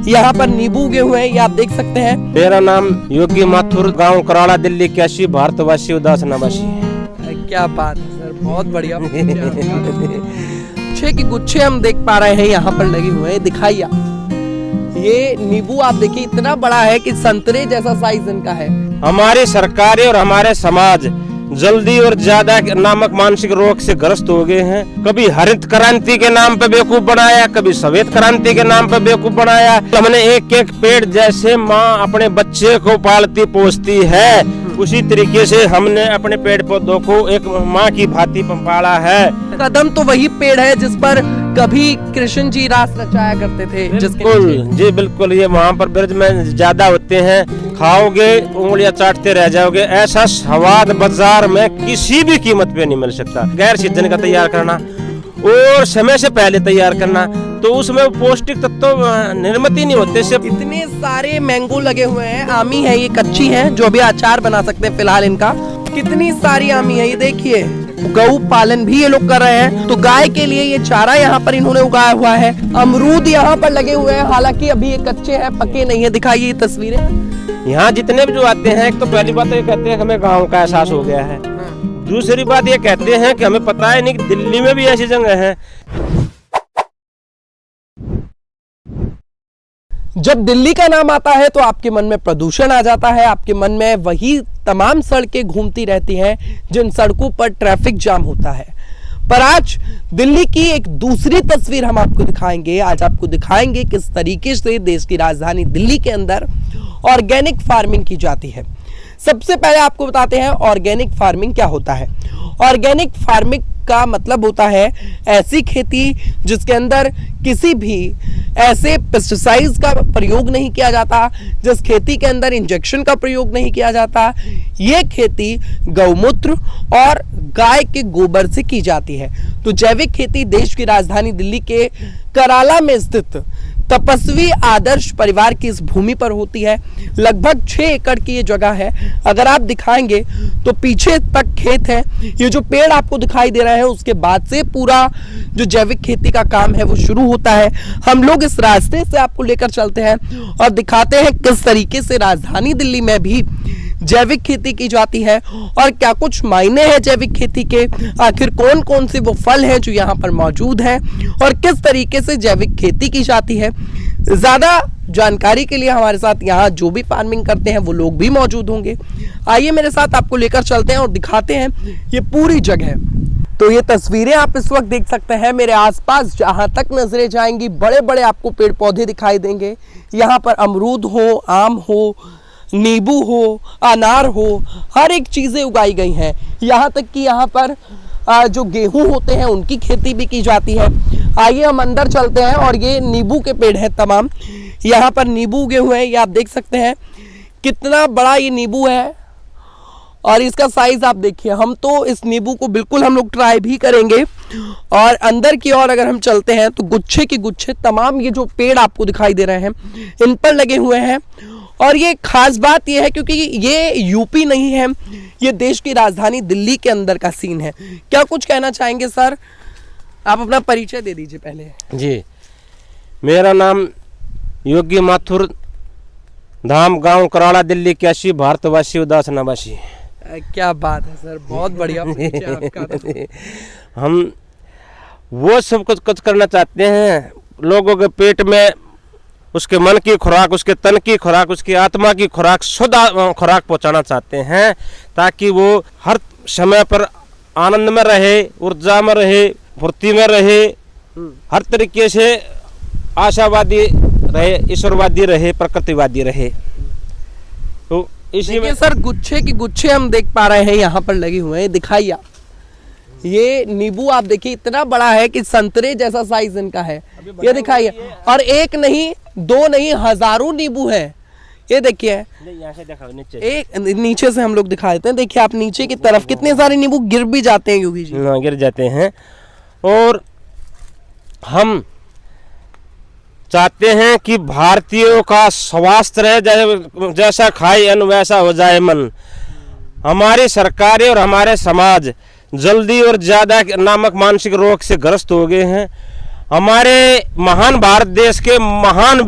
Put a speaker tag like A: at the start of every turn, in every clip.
A: यहाँ पर नींबू उगे हुए हैं, ये आप देख सकते हैं।
B: मेरा नाम योगी माथुर, गांव कराड़ा, दिल्ली 81, भारतवासी, उदास नवासी।
A: क्या बात है सर, बहुत बढ़िया। गुच्छे के गुच्छे हम देख पा रहे हैं यहाँ पर लगे हुए हैं, दिखाइए। ये नींबू आप देखिए इतना बड़ा है कि संतरे जैसा साइज इनका है।
B: हमारी सरकारें और हमारे समाज जल्दी और ज्यादा नामक मानसिक रोग से ग्रस्त हो गए हैं। कभी हरित क्रांति के नाम पे बेवकूफ बनाया, कभी श्वेत क्रांति के नाम पे बेवकूफ बनाया। हमने एक एक पेड़ जैसे माँ अपने बच्चे को पालती पोसती है, उसी तरीके से हमने अपने पेड़ पौधों को एक माँ की भांति पाला है।
A: कदम तो वही पेड़ है जिस पर कभी कृष्ण जी रास रचाया करते थे।
B: बिल्कुल जी, बिल्कुल। ये वहाँ पर ब्रज में ज्यादा होते हैं, खाओगे उंगलियां चाटते रह जाओगे। ऐसा स्वाद बाजार में किसी भी कीमत पे नहीं मिल सकता। गैर सीजन का तैयार करना और समय से पहले तैयार करना, तो उसमें पौष्टिक तत्व निर्मित ही नहीं होते। सिर्फ
A: इतने सारे मैंगो लगे हुए हैं, आमी है, ये कच्ची है जो भी अचार बना सकते हैं फिलहाल इनका। कितनी सारी आमी है, ये देखिए। गौ पालन भी ये लोग कर रहे हैं, तो गाय के लिए ये चारा यहाँ पर इन्होंने उगाया हुआ है। अमरूद यहाँ पर लगे हुए हैं, हालांकि अभी ये कच्चे हैं, पके नहीं है। दिखाइए ये तस्वीरें।
B: यहाँ जितने भी जो आते हैं, एक तो पहली बात ये कहते हैं हमें गाँव का एहसास हो गया है। दूसरी बात ये कहते हैं कि हमें पता है नहीं कि दिल्ली में भी ऐसी जगह है।
A: जब दिल्ली का नाम आता है तो आपके मन में प्रदूषण आ जाता है, आपके मन में वही तमाम सड़कें घूमती रहती हैं जिन सड़कों पर ट्रैफिक जाम होता है। पर आज दिल्ली की एक दूसरी तस्वीर हम आपको दिखाएंगे। आज आपको दिखाएंगे किस तरीके से देश की राजधानी दिल्ली के अंदर ऑर्गेनिक फार्मिंग की जाती है। सबसे पहले आपको बताते हैं ऑर्गेनिक फार्मिंग क्या होता है। ऑर्गेनिक फार्मिंग का मतलब होता है ऐसी खेती जिसके अंदर किसी भी ऐसे पेस्टिसाइड्स का प्रयोग नहीं किया जाता, जिस खेती के अंदर इंजेक्शन का प्रयोग नहीं किया जाता। ये खेती गौमूत्र और गाय के गोबर से की जाती है। तो जैविक खेती देश की राजधानी दिल्ली के कराला में स्थित तपस्वी आदर्श परिवार की इस भूमि पर होती है। लगभग 6 एकड़ की ये जगह है। अगर आप दिखाएंगे तो पीछे तक खेत है। ये जो पेड़ आपको दिखाई दे रहा है उसके बाद से पूरा जो जैविक खेती का काम है वो शुरू होता है। हम लोग इस रास्ते से आपको लेकर चलते हैं और दिखाते हैं किस तरीके से राजधानी दिल्ली में भी जैविक खेती की जाती है और क्या कुछ मायने हैं जैविक खेती के। आखिर कौन कौन से वो फल हैं जो यहाँ पर मौजूद हैं और किस तरीके से जैविक खेती की जाती है। ज्यादा जानकारी के लिए हमारे साथ यहाँ जो भी फार्मिंग करते हैं वो लोग भी मौजूद होंगे। आइए मेरे साथ आपको लेकर चलते हैं और दिखाते हैं ये पूरी जगह। तो ये तस्वीरें आप इस वक्त देख सकते हैं। मेरे आसपास जहाँ तक नजरें जाएंगी बड़े बड़े आपको पेड़ पौधे दिखाई देंगे। यहाँ पर अमरूद हो, आम हो, नींबू हो, अनार हो, हर एक चीज़ें उगाई गई हैं। यहाँ तक कि यहाँ पर जो गेहूं होते हैं उनकी खेती भी की जाती है। आइए हम अंदर चलते हैं और ये नींबू के पेड़ हैं तमाम। यहाँ पर नींबू उगे हुए हैं, ये आप देख सकते हैं कितना बड़ा ये नींबू है और इसका साइज आप देखिए। हम तो इस नींबू को बिल्कुल हम लोग ट्राई भी करेंगे। और अंदर की ओर अगर हम चलते हैं तो गुच्छे के गुच्छे तमाम ये जो पेड़ आपको दिखाई दे रहे हैं इन पर लगे हुए हैं। और ये खास बात ये है क्योंकि ये यूपी नहीं है, ये देश की राजधानी दिल्ली के अंदर का सीन है। क्या कुछ कहना चाहेंगे सर? आप अपना परिचय दे दीजिए पहले।
B: जी, मेरा नाम योगी माथुर, धाम, गांव कराड़ा, दिल्ली 81, भारतवासी, उदास नवासी।
A: क्या बात है सर, बहुत बढ़िया परिचय आपका।
B: हम वो सब कुछ करना चाहते हैं, लोगों के पेट में उसके मन की खुराक, उसके तन की खुराक, उसकी आत्मा की खुराक, शुद्ध खुराक पहुंचाना चाहते हैं ताकि वो हर समय पर आनंद में रहे, ऊर्जा में रहे, फुर्ती में रहे, हर तरीके से आशावादी रहे, ईश्वरवादी रहे, प्रकृतिवादी रहे। तो इसी में
A: सर गुच्छे के गुच्छे हम देख पा रहे हैं यहाँ पर लगे हुए हैं। दिखाइए ये नींबू आप देखिए इतना बड़ा है कि संतरे जैसा साइज इनका है। ये दिखाइए, और एक नहीं, दो नहीं, हजारों नींबू है। ये देखिए, एक नीचे से हम लोग दिखा देते हैं। देखिए आप नीचे की तरफ कितने सारे नींबू गिर भी जाते हैं योगी जी।
B: गिर जाते हैं। और हम चाहते हैं कि भारतीयों का स्वास्थ्य रहे, जैसा खाए अन्न वैसा हो जाए मन। हमारी सरकारें और हमारे समाज जल्दी और ज्यादा नामक मानसिक रोग से ग्रस्त हो गए हैं। हमारे महान भारत देश के महान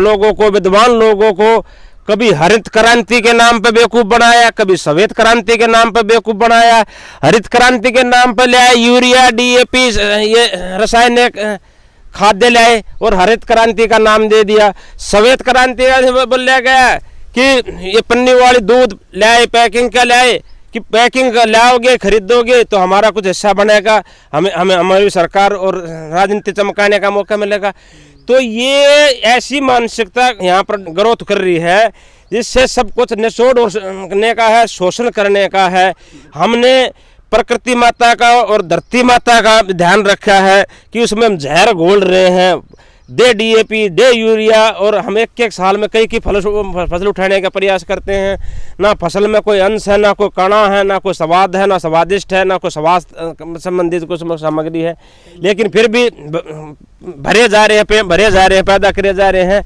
B: लोगों को, विद्वान लोगों को कभी हरित क्रांति के नाम पे बेवकूफ़ बनाया, कभी श्वेत क्रांति के नाम पे बेवकूफ़ बनाया। हरित क्रांति के नाम पे ले आए यूरिया, DAP, ये रासायनिक खाद्य लाए और हरित क्रांति का नाम दे दिया। श्वेत क्रांति का बोला गया कि ये पन्नी वाली दूध लाए, पैकिंग का लाए, कि पैकिंग लाओगे, खरीदोगे तो हमारा कुछ हिस्सा बनेगा, हमें हमारी सरकार और राजनीति चमकाने का मौका मिलेगा। तो ये ऐसी मानसिकता यहाँ पर ग्रोथ कर रही है जिससे सब कुछ निचोड़ करने का है, शोषण करने का है। हमने प्रकृति माता का और धरती माता का ध्यान रखा है कि उसमें हम जहर घोल रहे हैं, दे DAP, दे यूरिया, और हम एक साल में कई फसल उठाने का प्रयास करते हैं। ना फसल में कोई अंश है, ना कोई कणा है, ना कोई स्वाद है, ना स्वादिष्ट है, ना कोई स्वास्थ्य संबंधित कुछ सामग्री है, लेकिन फिर भी भरे जा रहे हैं, पैदा करे जा रहे हैं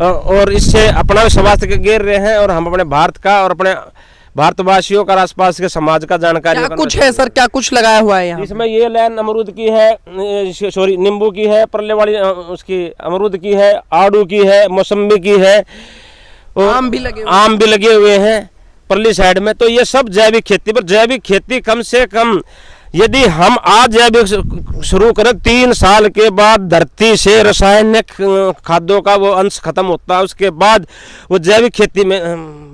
B: और इससे अपना स्वास्थ्य गिर रहे हैं। और हम अपने भारत का और अपने भारतवासियों का, आसपास के समाज का जानकारी
A: क्या कुछ है सर, क्या कुछ लगाया हुआ है यहाँ?
B: इसमें ये लाइन अमरूद की है, सॉरी नींबू की है, परले वाली उसकी अमरूद की है, आड़ू की है, मौसम्बी की है,
A: आम भी लगे
B: हुए हैं परली साइड में। तो ये सब जैविक खेती पर, जैविक खेती कम से कम यदि हम आज जैविक शुरू करें, 3 साल के बाद धरती से रासायनिक खाद्यों का वो अंश खत्म होता है, उसके बाद वो जैविक खेती में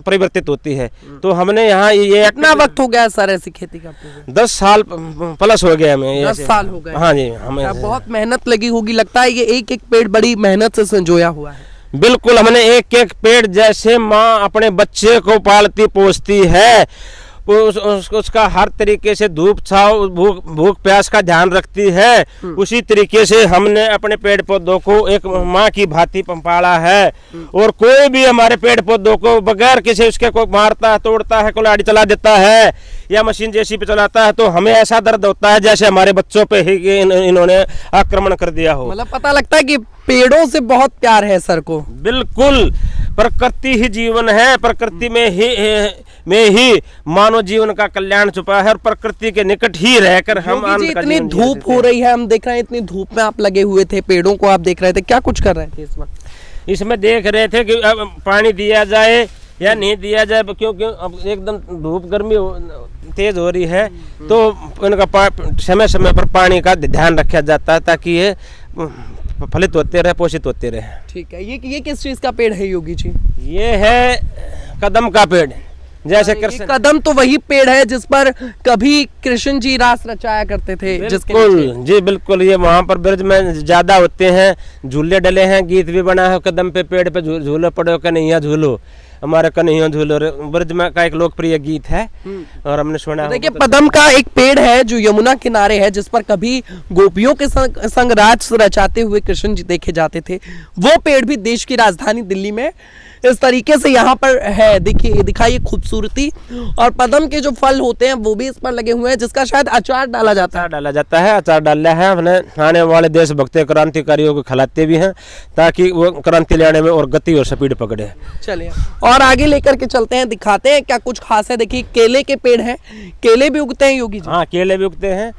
B: परिवर्तित होती है। तो हमने यहाँ ये
A: कितना वक्त हो गया सर ऐसी खेती का?
B: 10 साल प्लस हो गया हमें।
A: 10 साल हो गए?
B: हाँ जी, हमें
A: बहुत मेहनत लगी होगी, लगता है ये एक एक पेड़ बड़ी मेहनत से संजोया हुआ है।
B: बिल्कुल, हमने एक एक पेड़ जैसे माँ अपने बच्चे को पालती पोसती है, उसका हर तरीके से धूप छाव, भूख प्यास का ध्यान रखती है, उसी तरीके से हमने अपने पेड़ पौधों को एक माँ की भांति पाला है। और कोई भी हमारे पेड़ पौधों को बगैर किसी उसके को मारता है, तोड़ता है, कुल्हाड़ी चला देता है या मशीन जैसी पे चलाता है, तो हमें ऐसा दर्द होता है जैसे हमारे बच्चों पे ही इन्होंने आक्रमण कर दिया हो।
A: मतलब पता लगता है कि पेड़ों से बहुत प्यार है सर को।
B: बिल्कुल, प्रकृति ही जीवन है, प्रकृति में ही मानव जीवन का कल्याण छुपा है और प्रकृति के निकट ही रहकर हम
A: इतनी धूप हो रही है, हम देख रहे हैं इतनी धूप में आप लगे हुए थे, पेड़ों को आप देख रहे थे, क्या कुछ कर रहे थे इस वक्त?
B: इसमें देख रहे थे कि अब पानी दिया जाए या नहीं दिया जाए, क्योंकि अब एकदम धूप गर्मी तेज हो रही है, तो इनका समय समय पर पानी का ध्यान रखा जाता है ताकि ये फलित होते रहे, पोषित होते रहे।
A: ठीक है, ये किस चीज का पेड़ है योगी जी?
B: ये है कदम का पेड़। जैसे कृष्ण,
A: कदम तो वही पेड़ है जिस पर कभी कृष्ण जी रास रचाया करते थे।
B: बिल्कुल जी, बिल्कुल। ये वहाँ पर ब्रज में ज्यादा होते हैं, झूले डले हैं, गीत भी बना है, कदम पे पेड़ पे झूलो पड़ो कन्हैया झूलो, हमारे कन्हैया झूलो, ब्रज में का एक लोकप्रिय गीत है और हमने सुना।
A: देखिए, पदम का एक पेड़ है जो यमुना किनारे है, जिस पर कभी गोपियों के संग राज रचाते हुए कृष्ण जी देखे जाते थे। वो पेड़ भी देश की राजधानी दिल्ली में इस तरीके से यहाँ पर है। देखिए, दिखाइए खूबसूरती। और पदम के जो फल होते हैं वो भी इस पर लगे हुए हैं, जिसका शायद अचार डाला जाता है।
B: अचार डाला है हमने। आने वाले देशभक्त क्रांतिकारियों को खिलाते भी हैं ताकि वो क्रांति लाने में और गति और स्पीड पकड़े।
A: चलिए और आगे लेकर के चलते हैं, दिखाते हैं क्या कुछ खास है। देखिए, केले के पेड़ हैं, केले भी उगते हैं योगी जी?
B: हाँ, केले भी उगते हैं।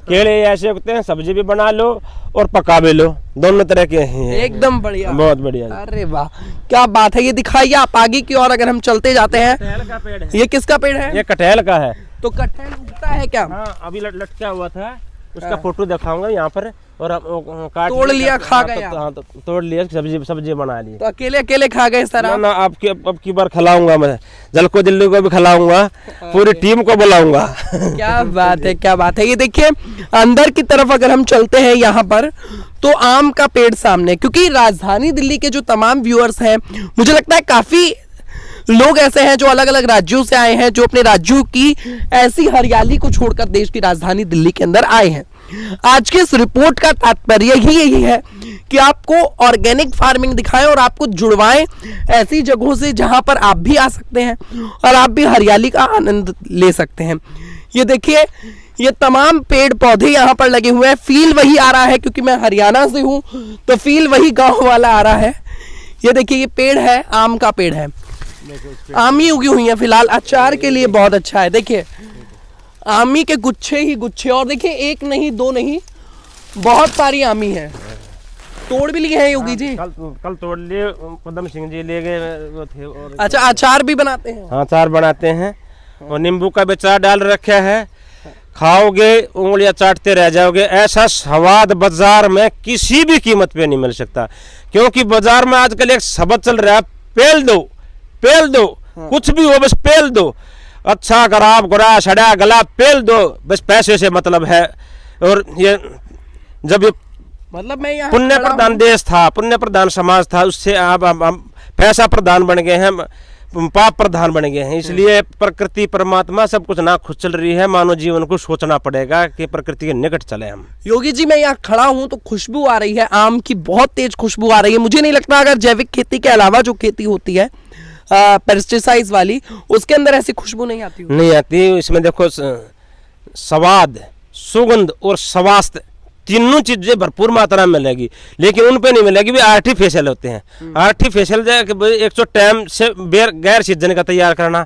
B: केले ऐसे उगते हैं, सब्जी भी बना लो और पका भी लो, दोनों तरह के हैं।
A: एकदम बढ़िया,
B: बहुत बढ़िया।
A: अरे वाह, क्या बात है। ये दिखाइए आप आगे की ओर अगर हम चलते जाते हैं।
B: कटहल का पेड़ है।
A: ये किसका पेड़ है?
B: ये कटहल का है।
A: तो कटहल उगता है क्या?
B: हाँ, अभी लटका हुआ था, उसका फोटो दिखाऊंगा यहाँ पर। और काट
A: तोड़ लिया, खा गया।
B: हाँ, तो तोड़ लिया, सब्जी बना ली।
A: तो अकेले अकेले खा गए सर?
B: ना, अब की बार खिलाऊंगा मैं, जल को दिल्ली को भी खिलाऊंगा, पूरी टीम को बुलाऊंगा।
A: क्या बात है, क्या बात है। ये देखिए, अंदर की तरफ अगर हम चलते हैं यहाँ पर, तो आम का पेड़ सामने, क्योंकि राजधानी दिल्ली के जो तमाम व्यूअर्स हैं, मुझे लगता है काफी लोग ऐसे हैं जो अलग अलग राज्यों से आए हैं, जो अपने राज्यों की ऐसी हरियाली को छोड़कर देश की राजधानी दिल्ली के अंदर आए हैं। आज के इस रिपोर्ट का तात्पर्य ही यही है कि आपको ऑर्गेनिक फार्मिंग दिखाएं और आपको जुड़वाएं ऐसी जगहों से जहां पर आप भी आ सकते हैं और आप भी हरियाली का आनंद ले सकते हैं। ये देखिए, ये तमाम पेड़ पौधे यहाँ पर लगे हुए हैं। फील वही आ रहा है, क्योंकि मैं हरियाणा से हूँ तो फील वही गाँव वाला आ रहा है। ये देखिए, ये पेड़ है, आम का पेड़ है, आमी उगी हुई है फिलहाल, अचार के लिए बहुत अच्छा है। देखिए, आमी के गुच्छे ही गुच्छे, और देखिए एक नहीं दो नहीं, बहुत सारी आमी है। तोड़ भी लिए हैं योगी जी?
B: कल तोड़ लिए, पदम सिंह जी ले गए वो थे। और
A: अच्छा, अचार भी बनाते हैं?
B: हाँ, अचार बनाते हैं और नींबू का भी अचार डाल रखा है। खाओगे उंगलियां चाटते रह जाओगे। ऐसा स्वाद बाजार में किसी भी कीमत पे नहीं मिल सकता, क्योंकि बाजार में आजकल एक शब्द चल रहा है, पेल दो, पेल दो। कुछ भी हो बस पेल दो, अच्छा खराब गुरा सड़ा गला पेल दो, बस पैसे से मतलब है। और ये जब ये
A: मतलब मैं यहाँ
B: पुण्य प्रधान देश था, पुण्य प्रधान समाज था, उससे आप हम पैसा प्रधान बन गए हैं, पाप प्रधान बन गए हैं। इसलिए प्रकृति परमात्मा सब कुछ ना खुद चल रही है, मानव जीवन को सोचना पड़ेगा कि प्रकृति के निकट चले हम।
A: योगी जी, मैं यहाँ खड़ा हूँ तो खुशबू आ रही है, आम की बहुत तेज खुशबू आ रही है। मुझे नहीं लगता अगर जैविक खेती के अलावा जो खेती होती है पेस्टिसाइड्स वाली, उसके अंदर ऐसी खुशबू नहीं आती होगी।
B: नहीं आती। इसमें देखो स्वाद, सुगंध और स्वास्थ्य तीनों चीजें भरपूर मात्रा में मिलेगी, लेकिन उन पे नहीं मिलेगी, भी आर्टिफिशियल होते हैं। आर्टिफिशियल एक तो टाइम से गैर सीजन का तैयार करना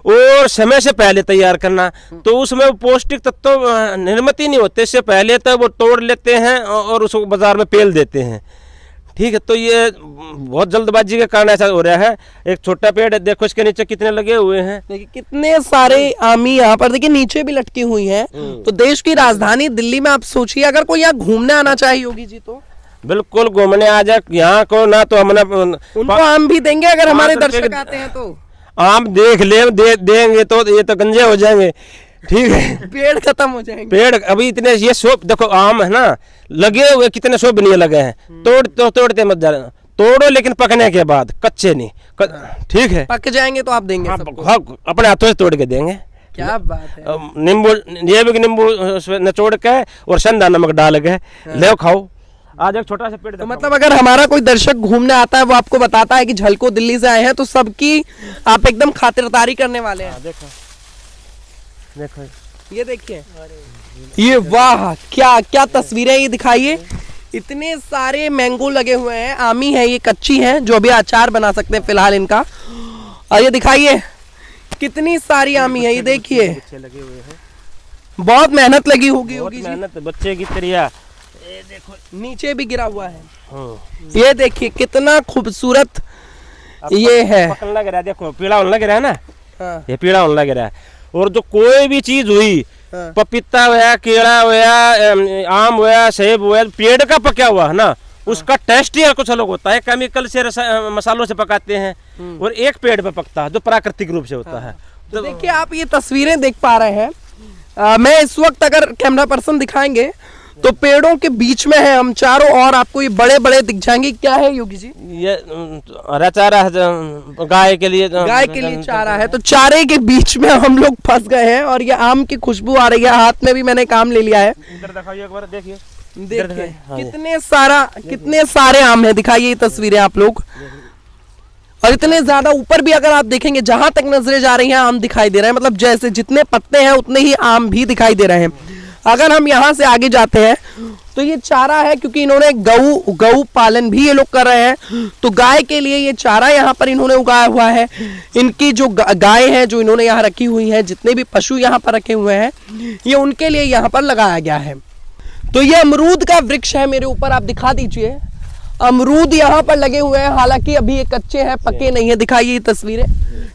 B: और समय से पहले तैयार करना, तो उसमें पौष्टिक तत्व निर्मित ही नहीं होते। इससे पहले तो वो तोड़ लेते हैं और उसको बाजार में पेल देते हैं। ठीक है, तो ये बहुत जल्दबाजी के कारण ऐसा हो रहा है। एक छोटा पेड़ देखो, इसके नीचे कितने लगे हुए हैं,
A: देखिए कितने सारे आमी यहाँ पर, देखिए नीचे भी लटकी हुई हैं। तो देश की राजधानी दिल्ली में आप सोचिए, अगर कोई यहाँ घूमने आना चाहे योगी जी तो
B: बिल्कुल घूमने आ जाए यहाँ को ना, तो हमने
A: उनको आम भी देंगे अगर हमारे दर्शक आते हैं तो।
B: आम देख ले देंगे तो ये तो गंजे हो जाएंगे। ठीक है,
A: पेड़ खत्म हो जाएंगे।
B: पेड़ अभी इतने ये शोप देखो, आम है ना लगे हुए, कितने शोप नहीं लगे हैं। तोड़ते मत जाना, तोड़ो लेकिन पकने के बाद, कच्चे नहीं। ठीक है,
A: पक जाएंगे तो आप देंगे सबको?
B: हाँ, अपने हाथों से तोड़ के देंगे।
A: क्या बात है।
B: नींबू, ये भी नींबू निचोड़ के और संधा नमक डाल के ले खाओ। आज एक छोटा सा पेड़
A: तो मतलब अगर हमारा कोई दर्शक घूमने आता है, वो आपको बताता है कि झलको दिल्ली से आए हैं, तो सबकी आप एकदम खातिरदारी करने वाले हैं।
B: देखो देखो,
A: ये देखिए, ये वाह, क्या क्या तस्वीरें ये दिखाइए। इतने सारे मैंगो लगे हुए हैं, आमी है, ये कच्ची हैं, जो अभी अचार बना सकते हैं फिलहाल इनका। और ये दिखाइए कितनी सारी आमी है, ये देखिए
B: लगे हुए हैं।
A: बहुत मेहनत लगी होगी योगी जी।
B: मेहनत बच्चे की तरह।
A: ये देखो नीचे भी गिरा हुआ है। ये देखिए कितना खूबसूरत ये है।
B: पकने लग रहा है, देखो पीला होने लग रहा है ना।
A: हाँ।
B: ये पीला होने लग रहा है। और जो कोई भी चीज हुई,
A: हाँ।
B: पपीता हुआ, केला हुआ, आम हुआ, सेब हुआ, पेड़ का पका हुआ है ना, उसका टेस्ट ही कुछ अलग होता है। केमिकल से मसालों से पकाते हैं, और एक पेड़ पे पकता है जो प्राकृतिक रूप से होता है।
A: तो देखिए आप ये तस्वीरें देख पा रहे हैं। मैं इस वक्त अगर कैमरा पर्सन दिखाएंगे तो पेड़ों के बीच में है हम चारों, और आपको ये बड़े बड़े दिख जाएंगे। क्या है योगी जी?
B: ये हरा चारा है गाय के लिए।
A: गाय के लिए चारा है। तो चारे के बीच में हम लोग फंस गए हैं, और ये आम की खुशबू आ रही है। हाथ में भी मैंने काम ले लिया है।
B: इधर दिखाइए एक बार, देखिए
A: देखिए कितने सारे आम है। दिखाइए ये तस्वीरें आप लोग। और इतने ज्यादा ऊपर भी अगर आप देखेंगे, जहां तक नजरें जा रही हैं आम दिखाई दे रहे हैं। मतलब जैसे जितने पत्ते हैं उतने ही आम भी दिखाई दे रहे हैं। अगर हम यहाँ से आगे जाते हैं तो ये चारा है, क्योंकि इन्होंने गऊ पालन भी ये लोग कर रहे हैं। तो गाय के लिए ये चारा यहाँ पर इन्होंने उगाया हुआ है। इनकी जो गाय है जो इन्होंने यहाँ रखी हुई है, जितने भी पशु यहाँ पर रखे हुए हैं, ये उनके लिए यहाँ पर लगाया गया है। तो ये अमरूद का वृक्ष है मेरे ऊपर, आप दिखा दीजिए। अमरूद यहाँ पर लगे हुए हैं, हालांकि अभी ये कच्चे हैं, पके नहीं है। दिखाइए ये तस्वीरें,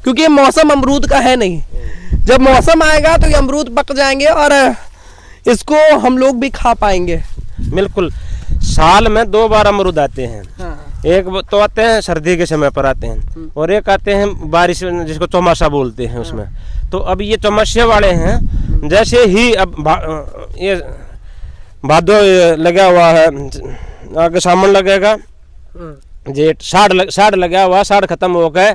A: क्योंकि ये मौसम अमरूद का है नहीं। जब मौसम आएगा तो ये अमरूद पक जाएंगे और इसको हम लोग भी खा पाएंगे।
B: बिल्कुल, साल में 2 बार अमरूद आते हैं।
A: हाँ।
B: एक तो आते हैं सर्दी के समय पर आते हैं, और एक आते हैं बारिश, जिसको चौमासा बोलते हैं उसमें। तो अब ये चौमासे वाले हैं। जैसे ही अब ये भादो लगा हुआ है, आगे सावन लगेगा, जेठ साढ़ लगा हुआ, साढ़ खत्म हो गए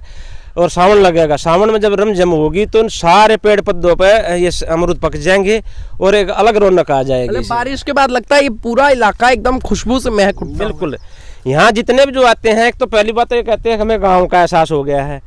B: और सावन लगेगा। सावन में जब रमझम होगी तो उन सारे पेड़ पौधों पे ये अमरूद पक जाएंगे और एक अलग रौनक आ जाएगी।
A: बारिश के बाद लगता है ये पूरा इलाका एकदम खुशबू से महक उठता है।
B: बिल्कुल, यहाँ जितने भी जो आते हैं, एक तो पहली बात तो ये कहते हैं कि हमें गाँव का एहसास हो गया है।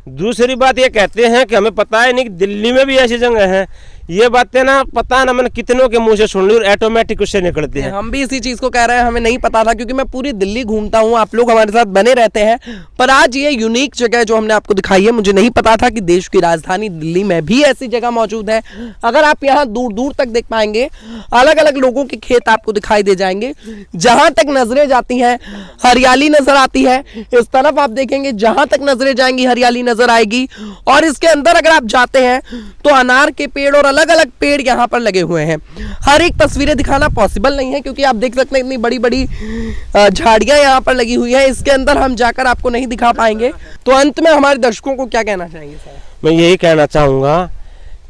B: दूसरी बात ये कहते हैं कि हमें पता है नहीं कि दिल्ली में भी ऐसी जगह है। ये बातें ना पता ना मैंने कितनों के मुंह से सुन ली और ऑटोमेटिक उससे निकलती है।
A: हम भी इसी चीज को कह रहे हैं, हमें नहीं पता था क्योंकि मैं पूरी दिल्ली घूमता हूँ, आप लोग हमारे साथ बने रहते हैं। पर आज ये यूनिक जगह जो हमने आपको दिखाई है, मुझे नहीं पता था कि देश की राजधानी दिल्ली में भी ऐसी जगह मौजूद है। अगर आप यहाँ दूर दूर तक देख पाएंगे, अलग अलग लोगों के खेत आपको दिखाई दे जाएंगे। जहां तक नजरें जाती हैं हरियाली नजर आती है। इस तरफ आप देखेंगे, जहां तक नजरें जाएंगी हरियाली नजर आएगी। और इसके अंदर अगर आप जाते हैं तो अनार के पेड़ और अलग अलग पेड़ यहाँ पर लगे हुए हैं। हर एक तस्वीरें दिखाना पॉसिबल नहीं है क्योंकि आप देख सकते हैं इतनी बड़ी बड़ी झाड़ियां यहाँ पर लगी हुई है। इसके अंदर हम जाकर आपको नहीं दिखा पाएंगे। तो अंत में हमारे दर्शकों को क्या कहना चाहेंगे सर?
B: मैं यही कहना चाहूँगा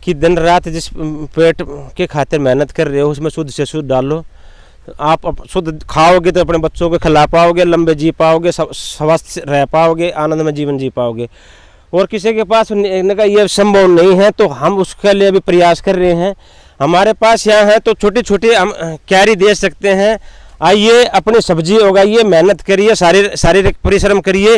B: कि दिन रात जिस पेट के खातिर मेहनत कर रहे हो उसमें शुद्ध से शुद्ध डालो। आप शुद्ध खाओगे तो अपने बच्चों को खिला पाओगे, लंबे जी पाओगे, स्वस्थ रह पाओगे, आनंद में जीवन जी पाओगे। और किसी के पास का ये संभव नहीं है तो हम उसके लिए भी प्रयास कर रहे हैं। हमारे पास यहाँ है तो छोटी छोटी हम क्यारी दे सकते हैं। आइए, अपनी सब्जी उगाइए, मेहनत करिए, शारीरिक परिश्रम करिए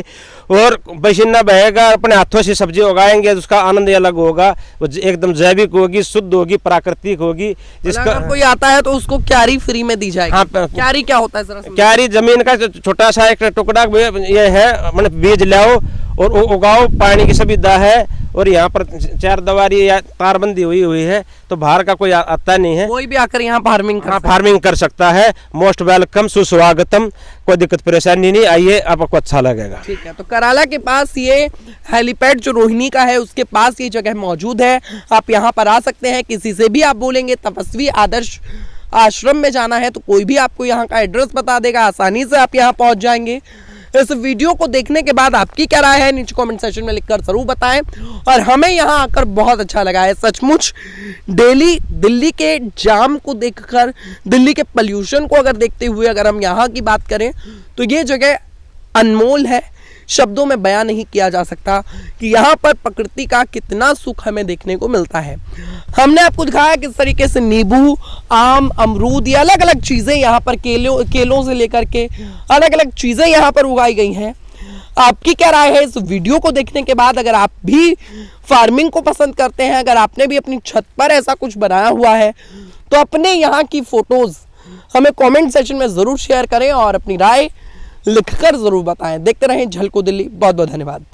B: और पसीना बहेगा। अपने हाथों से सब्जी उगाएंगे तो उसका आनंद अलग होगा। वो एकदम जैविक होगी, शुद्ध होगी, प्राकृतिक होगी।
A: जिसका अगर कोई आता है तो उसको क्यारी फ्री में दी जाएगी। हाँ, क्यारी क्या होता है जरा?
B: क्यारी जमीन का छोटा सा एक टुकड़ा ये है, मतलब बीज लाओ और उगाओ। पानी की सुविधा है और यहाँ पर 4 दीवारी या तारबंदी हुई है तो बाहर का कोई आता नहीं है।
A: कोई भी आकर यहाँ
B: फार्मिंग कर सकता है। मोस्ट वेलकम, सुस्वागतम, कोई दिक्कत परेशानी नहीं। आइए, आपको अच्छा लगेगा।
A: ठीक है, तो कराला के पास ये हेलीपैड जो रोहिणी का है उसके पास ये जगह मौजूद है। आप यहाँ पर आ सकते हैं। किसी से भी आप बोलेंगे तपस्वी आदर्श आश्रम में जाना है तो कोई भी आपको यहाँ का एड्रेस बता देगा। आसानी से आप यहाँ पहुँच जाएंगे। इस वीडियो को देखने के बाद आपकी क्या राय है नीचे कमेंट सेक्शन में लिखकर जरूर बताएं। और हमें यहाँ आकर बहुत अच्छा लगा है सचमुच। डेली दिल्ली के जाम को देखकर, दिल्ली के पोल्यूशन को अगर देखते हुए अगर हम यहाँ की बात करें तो ये जगह अनमोल है। शब्दों में बयां नहीं किया जा सकता कि यहाँ पर प्रकृति का कितना सुख हमें देखने को मिलता है। हमने आपको दिखाया किस तरीके से नींबू, आम, अमरूद, ये अलग अलग चीजें यहाँ पर केलों से लेकर के अलग अलग चीजें यहाँ पर उगाई गई हैं। आपकी क्या राय है इस वीडियो को देखने के बाद? अगर आप भी फार्मिंग को पसंद करते हैं, अगर आपने भी अपनी छत पर ऐसा कुछ बनाया हुआ है तो अपने यहाँ की फोटोज हमें कमेंट सेक्शन में जरूर शेयर करें और अपनी राय लिखकर जरूर बताएं। देखते रहें झलको दिल्ली। बहुत बहुत धन्यवाद।